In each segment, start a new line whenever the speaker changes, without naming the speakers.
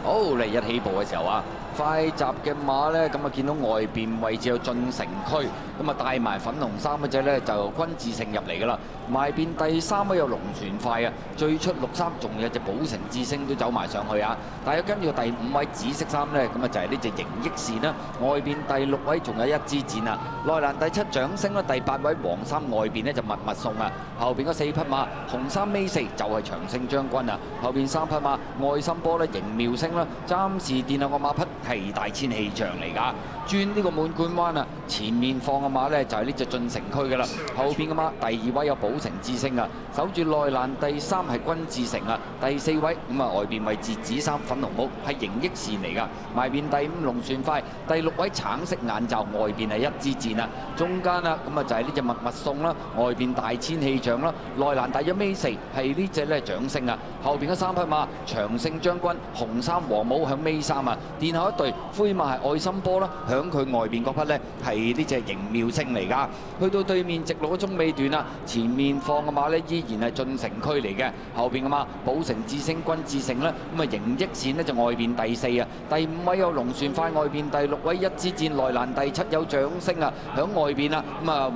好嚟一起步嘅時候啊，快閘嘅馬呢，咁啊見到外邊位置有進城區，咁啊帶埋粉紅衫嗰隻呢，就君智勝入嚟噶啦。埋邊第3位有龍船快啊，最出6-3，仲有隻寶城智星都走埋上去啊。但係跟住第5位紫色衫呢，咁啊就係呢隻盈益線啦。外邊第6位仲有一支箭啊，內欄第7掌聲啦，第8位黃衫外邊呢就密密送啊。後邊嗰4匹馬紅衫尾4就係長勝將軍啊，後邊3匹馬愛心波呢，盈妙星啦，暫時殿後個馬匹係大千氣象嚟㗎。轉呢個滿貫彎啊，前面放嘅馬呢就係呢隻進城區㗎啦。後邊嘅馬第2位有寶城智星啊，守住內欄第3係君智誠啊，第4位咁啊外邊位置紫衫粉紅帽係盈益線嚟㗎。埋邊第5龍船快，第6位橙色眼罩外邊係一支箭啊，中間啊咁啊就係呢隻密密送啦，外邊大千氣象啦，內欄大約尾4係呢隻咧掌聲啊，後邊嗰3匹馬長勝將軍紅衫黃帽響尾3啊，殿後一隊灰馬係愛心波啦，響佢外邊嗰匹呢係呢隻盈妙星嚟㗎。去到對面直路嘅中尾段啊，前面放嘅馬呢依然係進城區嚟嘅，後邊嘅馬寶城智星君智勝啦，咁啊盈益線呢就外邊第4啊，第5位有龍船快，外邊第6位一支箭，內欄第7有掌聲啊，響外邊啊咁啊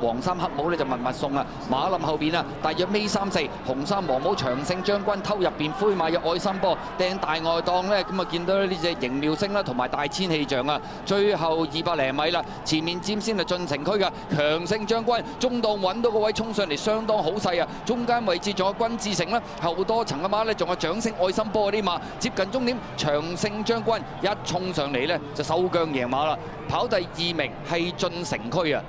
黃衫黑帽呢就密密送啊，馬林後邊啊大約尾3、4紅衫黃帽長勝將軍偷入邊灰馬有愛心波掟大外檔呢，咁啊見到呢隻盈妙星啦同埋大千氣象啊，最後200零米啦，前面佔先係進城區嘅強勝將軍中檔揾到個位衝上嚟相當好勢啊，中間位置仲有君智誠啦，後多層嘅馬呢仲有掌聲愛心波嗰啲馬接近終點，長勝將軍一衝上嚟呢就收韁贏馬啦，跑第2名係進城區啊。